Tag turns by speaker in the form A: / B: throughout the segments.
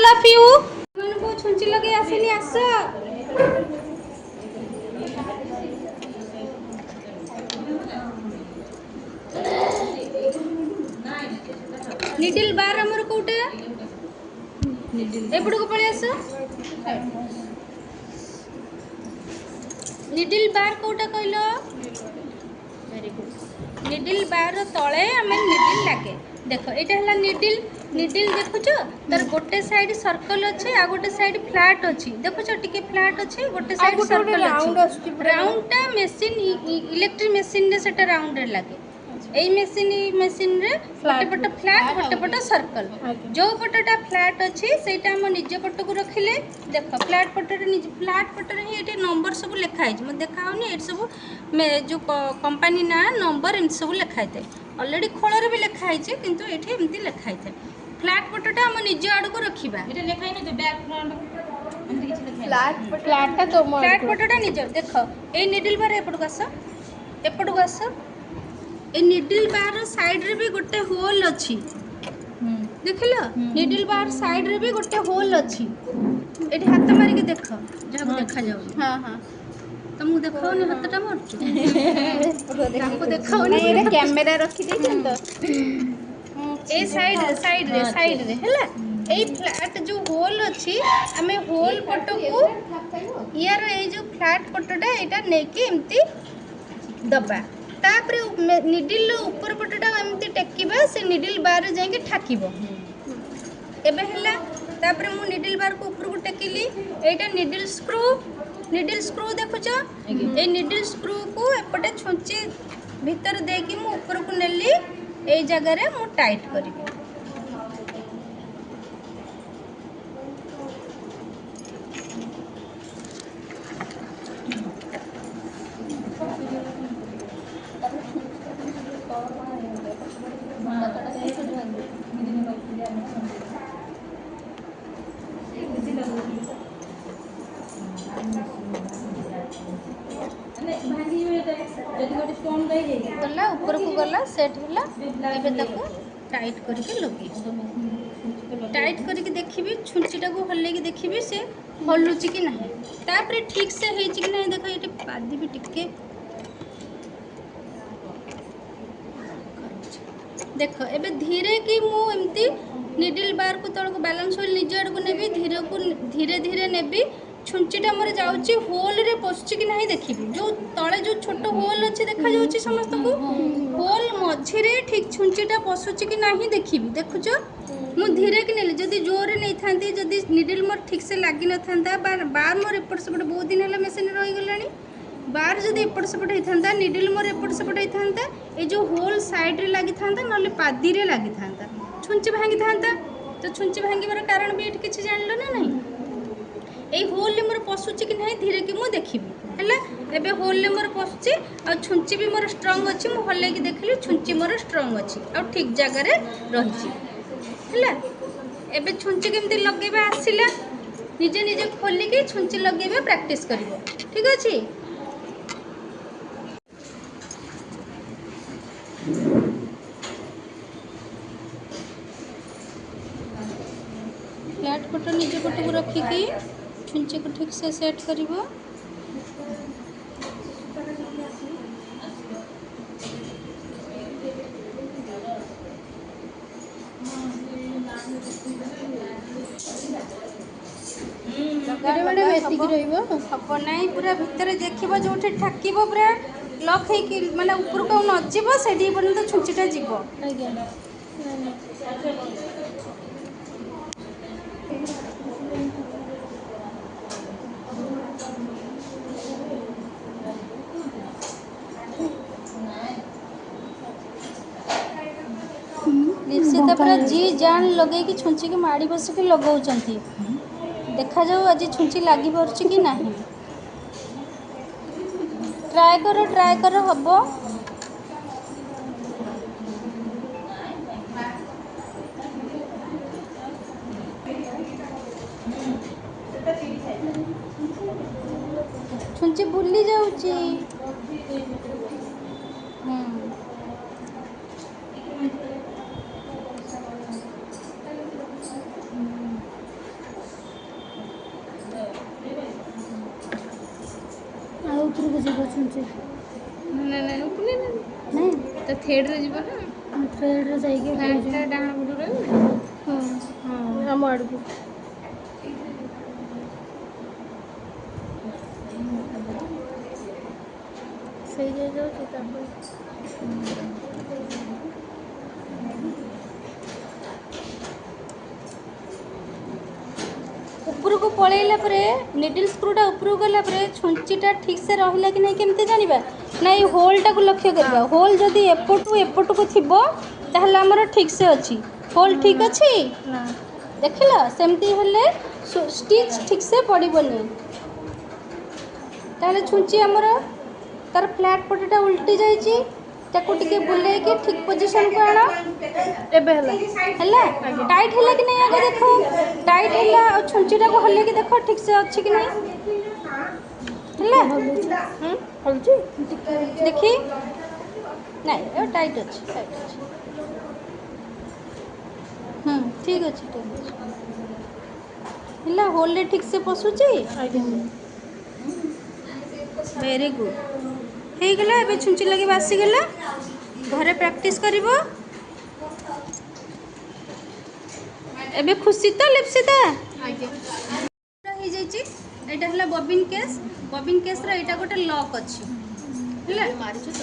A: all of you ମାନଙ୍କୁ ଛୁଞ୍ଚି ଲଗେଇ ଆସିନି ଆସ ନିଡିଲ ବାର ଆମର କୋଉଟା ଏପଟକୁ ପଳେଇ ଆସ ନିଡିଲ ବାର କୋଉଟା କହିଲ निडिल बार तले आमे निडिल लागे देख एटा हला निडिल निडिल देखुछ तार गोटे साइड सर्कल अच्छे आ गोटे साइड फ्लैट अच्छी देखुछ टिके फ्लैट अच्छे गोटे साइड सर्कल अच्छी राउंड टा मशीन इलेक्ट्रिक मशीन रे सेटा राउंड रे लागे एई मशीन रे गोटे पट फ्लैट गोटे पट सर्कल जो पटटा फ्लैट अच्छी सेटा हम निज पट को रखिले देख फ्लैट पटरे निज फ्लैट पटरे ही एटे नंबर सब लिखा है म देखाउनी एट सब जो कंपनी ना नंबर एम सब लिखाई थाए ऑलरेडी खोलर भी लिखाई है किंतु एठी एमती लिखाई थाए फ्लैट पटटा हम निज आड़ को रखिबा एटा लिखाई न जे बैक फ्रंट एमती किछ लिखाई फ्लैट तो फ्लैट पटटा निज देख ए निडल बार एपट को आस ए निडल बार साइड रे भी गोटे होल अछि देखिलो निडल बार साइड रे भी गोटे होल अछि एठी हाथ मारी के देख जहा देखा जाउ हां हां तुमको देखाओनी हाथटा मारछु ताको देखाओनी ये कैमरा रखी दे तो ए साइड रे हैला ए फ्लैट जो होल अछि हमें होल पटो को यार ए जो फ्लैट पटोटा एटा नेकी एम्ति दबा तापर निडिल ऊपर पटोटा एम्ति टेकिबा से निडिल बार जाके ठाकिबो एबे हैला तापर मु निडिल बार को ऊपर को टेकिली एटा निडिल स्क्रू देखुछ ए निडिल स्क्रू को एपटे छुंची भीतर देकी मु ऊपर को नेली ए जगह रे मु टाइट करिबी गला ऊपर को गला सेट होला एबे ताको टाइट करके लगे टाइट करके देखिबी छुंचीटा को हल्ले की देखिबी से हल्लुची कि नहीं तापर ठीक से हेची कि नहीं देखो एटी पादी भी टिके देख एबे धीरे की मु एमती निडल बार को तळ को बैलेंस होल निज आड़ को नेबी धीरे धीरे नेबी छुंचीटा मोर जाउची होल रे पसुची कि नहीं देखिबी जो तळे जो छोट होल अछि देखा जाउची समस्त को होल मझी रे ठीक छुंचीटा पसुची कि नहीं देखिबी देखुछ मु धीरे कि नेली जदी जोर नै थांती जदी निडल मोर ठीक से लागि न थांता बार मोर एपट सेपट बहुत दिन हला मशीन रही गलानी बार जदी एपट सेपट होई थांता निडल मोर एपट सेपट होई थांता ए जो होल साइड रे लागि थांता नले पादी रे लागि थांता छुंची भांगी थांता तो छुंची भांगीबार कारण भी एट किछि जानलो ना नहीं ए होल ले मोर पसुची कि नहीं धीरे कि मु देखिबी हैला एबे होल ले मोर पसुची आ छुंची भी मोर स्ट्रांग अछि मु हल्ले की देखली छुंची मोर स्ट्रांग अछि आ ठीक जगह रे रहिची हैला एबे छुंची केमती लगेबा आसिला निजे निजे खोली के छुंची लगेबा प्रैक्टिस करिवो ठीक अछि फ्लैट पट निजे पट को रखी की छुंची को ठीक से सेट करिवो बड़े मेथी की रहइबो हब नाही पूरा भीतर देखिबो जोठी ठाकिबो पूरा लॉक है कि माने ऊपर को न जिवो सेडी पर्यंत छुंचीटा जिवो आज्ञा निश्चित पूरा जी जान लगे कि छुंची के माड़ी बस के लगाउचंती देखा जाऊ आज छुंची लागी परछि कि नहीं ट्राए करो हबो छुंची बुली जाउची
B: ଉପରକୁ ଯିବ ଛୁଞ୍ଚି
A: ନା ଉପନେ
B: ନାଇଁ
A: ତ ଥ୍ରେଡରେ ଯିବ ନା
B: ଥ୍ରେଡରେ ଯାଇକି
A: ଥ୍ରେଡଟା ଡାହାଣ ପଟୁ ରହିବ।
B: ହଁ ଆମ ଆଡ଼କୁ ସେଇ ଯାଇ ଯାଉଛି ତାପରେ
A: ଉପରକୁ ପଳେଇଲା ପରେ ନିଡିଲ୍ ସ୍କ୍ରୁଟା ଉପରକୁ ଗଲା ପରେ ଛୁଞ୍ଚିଟା ଠିକ୍ସେ ରହିଲା କି ନାହିଁ କେମିତି ଜାଣିବା ନା ଏଇ ହୋଲ୍ଟାକୁ ଲକ୍ଷ୍ୟ କରିବା। ହୋଲ୍ ଯଦି ଏପଟୁ ଏପଟକୁ ଥିବ ତାହେଲେ ଆମର ଠିକ୍ସେ ଅଛି। ହୋଲ୍ ଠିକ୍ ଅଛି
B: ନା
A: ଦେଖିଲ ସେମିତି ହେଲେ ଷ୍ଟିଚ୍ ଠିକ୍ସେ ପଡ଼ିବନି। ତାହେଲେ ଛୁଞ୍ଚି ଆମର ତାର ଫ୍ଲାଟ୍ ପଟଟା ଉଲ୍ଟି ଯାଇଛି ତାକୁ ଟିକେ ବୁଲେଇକି ଠିକ୍ ପୋଜିସନକୁ ଆଣ।
B: ଏବେ ହେଲା
A: ହେଲା ଟାଇଟ୍ ହେଲା କି ନାହିଁ ଆଗ ଦେଖ ଟାଇଟ୍ ହେଲା ଆଉ ଛୁଞ୍ଚିଟାକୁ ହଲେଇକି ଦେଖ ଠିକ୍ସେ ଅଛି କି ନାହିଁ ହେଲା
B: ହଲୁଛି
A: ଦେଖି ନାଇଁ ଏବେ ଟାଇଟ୍ ଅଛି ଟାଇଟ୍ ଅଛି ଠିକ୍ ଅଛି ଠିକ୍ ଅଛି ହେଲା ହୋଲ୍ରେ ଠିକ୍ସେ ପଶୁଛି। ଭେରି ଗୁଡ୍ ହେଇଗଲା। ଏବେ ଛୁଞ୍ଚି ଲଗେଇବା ଆସିଗଲା। ଘରେ ପ୍ରାକ୍ଟିସ୍ କରିବ। ଏବେ ଖୁସି ତ ଲିପ୍ସିତା ହେଇଯାଇଛି। ଏଇଟା ହେଲା ବବିନ୍ କେସ୍। ବବିନ୍ କେସ୍ର ଏଇଟା ଗୋଟେ ଲକ୍ ଅଛି ହେଲା ମାରିଛୁ ତ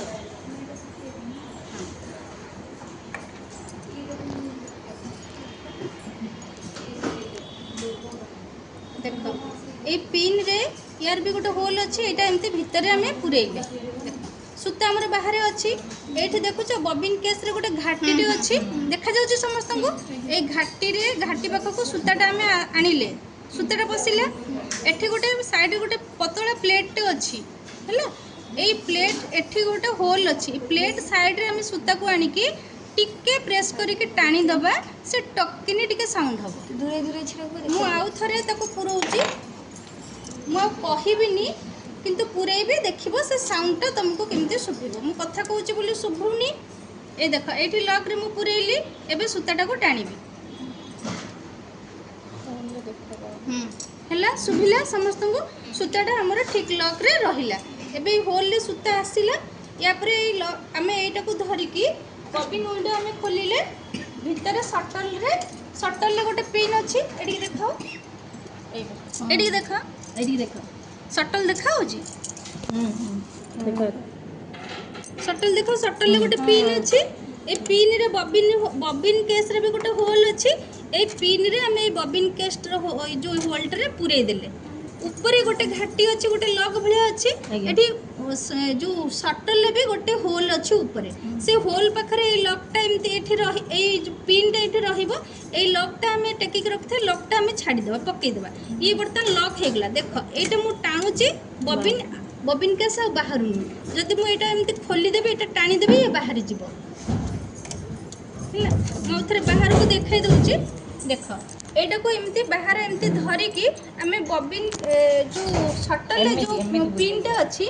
A: ଦେଖ এই ପିନ୍ରେ ୟାର ବି ଗୋଟେ ହୋଲ୍ ଅଛି। ଏଇଟା ଏମିତି ଭିତରେ ଆମେ ପୁରେଇଲେ ଦେଖ ସୂତା ଆମର ବାହାରେ ଅଛି। ଏଇଠି ଦେଖୁଛ ବବିନ୍ କେସ୍ରେ ଗୋଟେ ଘାଟିଟେ ଅଛି ଦେଖାଯାଉଛି ସମସ୍ତଙ୍କୁ। ଏଇ ଘାଟି ପାଖକୁ ସୂତାଟା ଆମେ ଆଣିଲେ ସୂତାଟା ପଶିଲା। ଏଠି ଗୋଟେ ସାଇଡ଼୍ ଗୋଟେ ପତଳା ପ୍ଲେଟ୍ଟେ ଅଛି ହେଲା। ଏଇ ପ୍ଲେଟ୍ ଏଠି ଗୋଟେ ହୋଲ୍ ଅଛି। ପ୍ଲେଟ୍ ସାଇଡ଼୍ରେ ଆମେ ସୂତାକୁ ଆଣିକି ଟିକେ ପ୍ରେସ୍ କରିକି ଟାଣିଦେବା ସେ ଟକିନି ଟିକେ ସାଉଣ୍ଡ ହେବ। ଦୂରେ ଦୂରେ ମୁଁ ଆଉ ଥରେ ତାକୁ ପୁରଉଛି। ମୁଁ ଆଉ କହିବିନି କିନ୍ତୁ ପୁରେଇବି ଦେଖିବ ସେ ସାଉଣ୍ଡଟା ତୁମକୁ କେମିତି ଶୁଭିବ। ମୁଁ କଥା କହୁଛି ବୋଲି ଶୁଭୁନି। ଏ ଦେଖ ଏଇଠି ଲକ୍ରେ ମୁଁ ପୁରେଇଲି। ଏବେ ସୂତାଟାକୁ ଟାଣିବି ହେଲା ଶୁଭିଲା ସମସ୍ତଙ୍କୁ। ସୂତାଟା ଆମର ଠିକ୍ ଲକ୍ରେ ରହିଲା। ଏବେ ଏଇ ହୋଲ୍ରେ ସୂତା ଆସିଲା। ୟା ପରେ ଏଇ ଆମେ ଏଇଟାକୁ ଧରିକି ବବିନ୍ ୱିଣ୍ଡୋ ଆମେ ଖୋଲିଲେ ଭିତରେ ସଟଲ୍ରେ ଗୋଟେ ପିନ୍ ଅଛି। ଏଠିକି ଦେଖାଅ ଏଠିକି ଦେଖ ଏଠିକି ଦେଖ ସଟଲ୍ ଦେଖାହେଉଛି ସଟଲ୍ ଦେଖ ସଟଲ୍ରେ ଗୋଟେ ପିନ୍ ଅଛି। ଏ ପିନ୍ରେ ବବିନ୍ କେସ୍ରେ ବି ଗୋଟେ ହୋଲ୍ ଅଛି। এই ପିନ୍ରେ ଆମେ এই ବବିନ୍ କେସ୍ର ଯେଉଁ ହୋଲ୍ଟାରେ ପୁରେଇ ଦେଲେ ଉପରେ ଗୋଟେ ଘାଟି ଅଛି ଗୋଟେ ଲକ୍ ଭଳିଆ ଅଛି। ଏଠି ଯେଉଁ ସଟଲ୍ରେ ବି ଗୋଟେ ହୋଲ୍ ଅଛି ଉପରେ। ସେ ହୋଲ୍ ପାଖରେ ଏଇ ଲକ୍ଟା ଏମିତି ଏଠି ଏଇ ପିନ୍ଟା ଏଠି ରହିବ। এই লকটা আমি টেকিকি রখিথে লকটা আমি ছাড়িদেবা পকাইদেবা। ইয়ে বর্তমান লক হয়ে গলা দেখ এইটা মু টাণুছি ববিন কেস আর বাহারুনি। যদি মু এটা এমতি খোলিদেবি এটা টাণিদেবি ইয়ে বাহারি যাব ହେଲା। ମୁଁ ଥରେ ବାହାରକୁ ଦେଖାଇ ଦେଉଛି ଦେଖ ଏଇଟାକୁ ଏମିତି ବାହାରେ ଏମିତି ଧରିକି ଆମେ ବବିନ୍ ଯେଉଁ ସଟଲ୍ରେ ଯେଉଁ ପିନ୍ଟା ଅଛି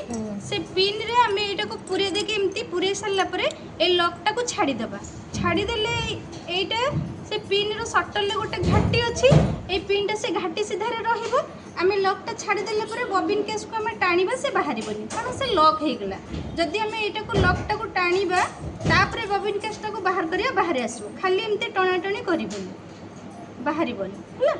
A: ସେ ପିନ୍ରେ ଆମେ ଏଇଟାକୁ ପୁରେଇ ଦେଇକି ଏମିତି ପୁରେଇ ସାରିଲା ପରେ ଏଇ ଲକ୍ଟାକୁ ଛାଡ଼ିଦେବା। ଛାଡ଼ିଦେଲେ এইটা ସେ ପିନ୍ର ସଟଲ୍ରେ ଗୋଟେ ଘାଟି ଅଛି। এই ପିନ୍ଟା ସେ ଘାଟି ସିଧାରେ ରହିବ। ଆମେ ଲକ୍ଟା ଛାଡ଼ିଦେଲା ପରେ ବବିନ୍ କେସ୍କୁ ଆମେ ଟାଣିବା ସେ ବାହାରିବନି କାରଣ ସେ ଲକ୍ ହେଇଗଲା। ଯଦି ଆମେ ଏଇଟାକୁ ଲକ୍ଟାକୁ ଟାଣିବା ତାପରେ ବବିନ୍ କେସ୍ଟାକୁ ବାହାର କରିବା ବାହାରି ଆସିବ। ଖାଲି ଏମିତି ଟଣାଟଣି କରିବନି ବାହାରିବନି ହେଲା।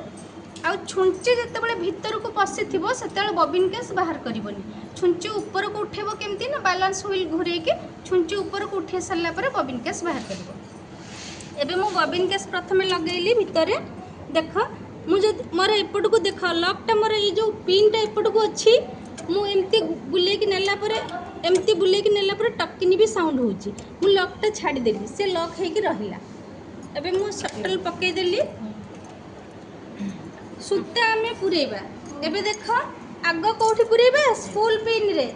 A: ଆଉ ଛୁଞ୍ଚି ଯେତେବେଳେ ଭିତରକୁ ପଶିଥିବ ସେତେବେଳେ ବବିନ୍ କେସ୍ ବାହାର କରିବନି। ଛୁଞ୍ଚି ଉପରକୁ ଉଠେଇବ କେମିତି ନା ବାଲାନ୍ସ ହୁଇଲ୍ ଘୁରେଇକି ଛୁଞ୍ଚି ଉପରକୁ ଉଠେଇ ସାରିଲା ପରେ ବବିନ୍ କେସ୍ ବାହାର କରିବ। ଏବେ ମୁଁ ବବିନ୍ କେସ୍ ପ୍ରଥମେ ଲଗେଇଲି ଭିତରେ ଦେଖ ମୁଁ ଯଦି ମୋର ଏପଟକୁ ଦେଖ ଲକ୍ଟା ମୋର ଏଇ ଯେଉଁ ପିନ୍ଟା ଏପଟକୁ ଅଛି। ମୁଁ ଏମିତି ବୁଲେଇକି ନେଲା ପରେ ଏମିତି ବୁଲେଇକି ନେଲା ପରେ ଟକିନି ବି ସାଉଣ୍ଡ ହେଉଛି। ମୁଁ ଲକ୍ଟା ଛାଡ଼ିଦେଲି ସେ ଲକ୍ ହେଇକି ରହିଲା। ଏବେ ମୁଁ ସଟଲ୍ ପକେଇଦେଲି ସୂତା ଆମେ ପୁରେଇବା। ଏବେ ଦେଖ ଆଗ କେଉଁଠି ପୁରେଇବା ସ୍ପୁଲ୍ ପିନ୍ରେ।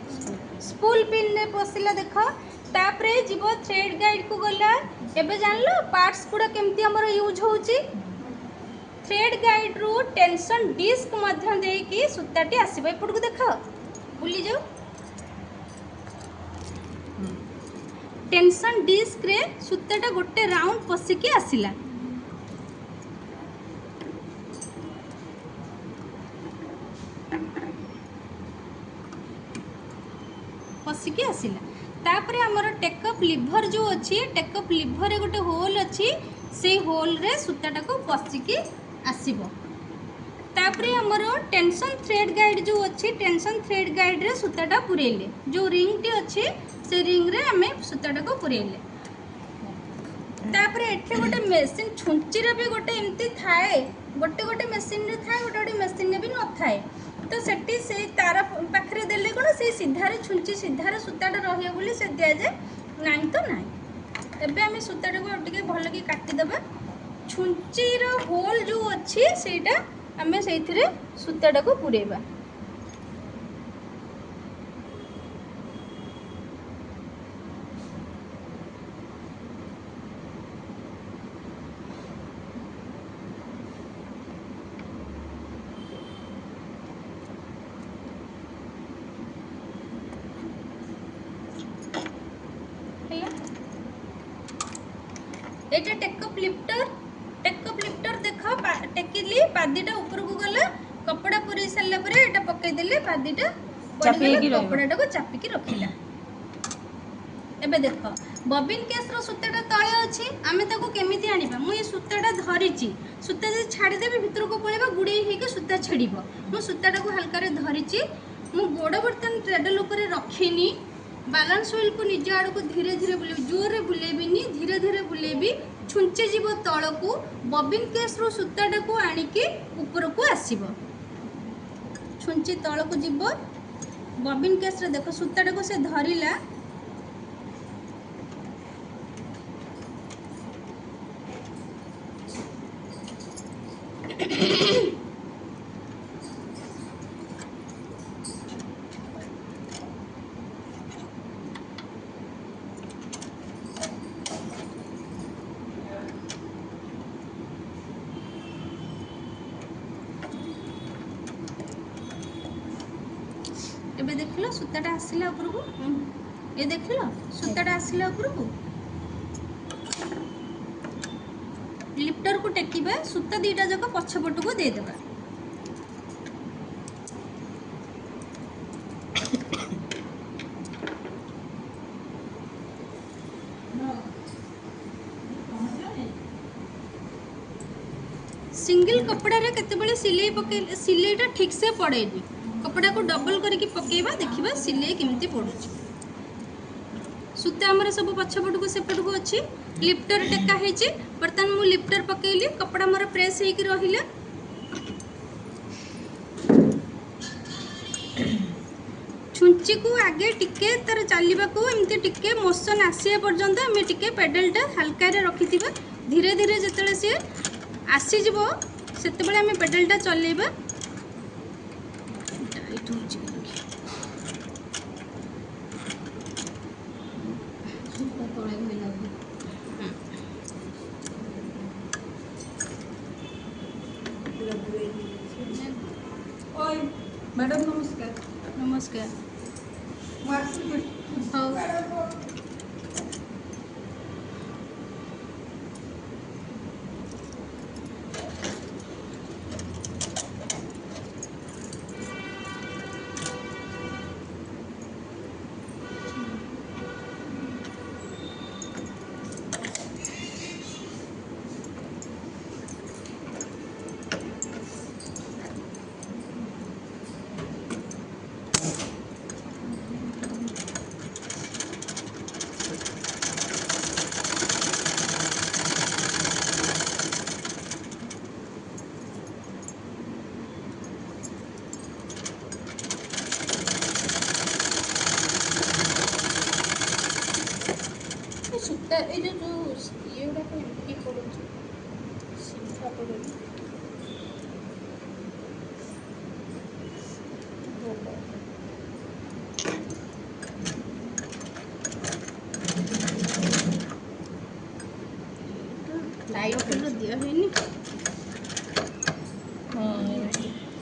A: ସ୍ପୁଲ୍ ପିନ୍ରେ ପଶିଲା ଦେଖ ତାପରେ ଯିବ ଥ୍ରେଡ୍ ଗାଇଡ୍କୁ ଗଲା। ଏବେ ଜାଣିଲ ପାର୍ଟସ୍ ଗୁଡ଼ା କେମିତି ଆମର ୟୁଜ୍ ହେଉଛି। ଥ୍ରେଡ୍ ଗାଇଡ୍ରୁ ଟେନସନ୍ ଡିସ୍କ ମଧ୍ୟ ଦେଇକି ସୂତାଟି ଆସିବ। ଏପଟକୁ ଦେଖ ବୁଲିଯାଉ ଟେନସନ୍ ଡିସ୍କରେ ସୂତାଟା ଗୋଟେ ରାଉଣ୍ଡ ପଶିକି ଆସିଲା। पशिकी आसला तापर आमर टेकअप लिभर जो अच्छी टेकअप लिभर गोटे होल अच्छी से होल रे सूताटा को पशिकी आसब तापर आमर टेंशन थ्रेड गाइड जो अच्छी टेंशन थ्रेड गाइड रे सूताटा पुरेले जो रिंग टी अच्छी से रिंग रे आमे सूताटा को पुरेले तापर एठे गोटे मेसिन छुंचीर भी गोटे एमती थाए गोटे गोटे मेसिन रे थाए गोटे गोटे मेसिन रे भी न थाए तो सेठी से तार पाखरे देले कोन से सीधारे छुंची सीधारे सूताटा रहिए बोली से दिया जाए नहीं तो नहीं एबे आमे सूताटा को टिके भल की काटी देबा छुंचीर होल जो अच्छी सेटा आमे सेथिरे सूताटा को पुरेबा एटा टेकअप लिफ्टर देख टेकिली पादीटा ऊपर को गला कपड़ा पुरे सारा पर एटा पकई देले पादीटा कपड़ाटा को चापिकी रखिला एबे देख बबिन केस रो सूताटा तळे अछि आमे ताको केमिति आनिबा मु ए सूताटा धरिची सूता जे छाडी देबे भितर को पळेबा गुडी हे के सूता छेडिबो मु सूताटा को हल्का रे धरिची मु गोड़ बर्तन ट्रेडल ऊपर रखिनी बैलेंस व्हील को निज आड़ को धीरे धीरे बुले जोर बुलेबिनी धीरे धीरे बुलेबी छुंचे जीव तल को बबिन केस रो सूताटा को आनिकी ऊपर को आसीबो छुंची तल को जीव बबिन केस रे देखो सूताटा को से धरिला एबे देखलो सूताटा आसिला ऊपर को ये देखलो सूताटा आसिला ऊपर को लिफ्टर को टेकिबा सूता दीटा जक पछपट को दे देबा सिंगल कपड़ा रे केते बेले सिलाई पके सिलाईटा ठीक से पड़ेनी कपड़ा को डबल करके पकेबा देखिबा सिलाई केमती पड़ुची सूता हमर सब पछपट को सेपट को अच्छी लिफ्टर टेका हेची बर्तन मु लिफ्टर पकेली कपड़ा मोर प्रेस हेकी रहिला छुंची को आगे टिके तर चलवा को एमती टिके मोशन आसिया पर्यंत आम टिके पेडलटा हल्का रे रखिथिबा धीरे धीरे जतले से आसी जीवो सेते बेले आम पेडलटा चलेबा
C: मैडम नमस्कार
A: नमस्कार हाँ सूता ये जो ये गुड़ा को ये पड़ो सीधा पड़ो लाइट तो दिया है नी
C: हाँ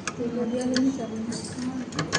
C: तेल दिया है सब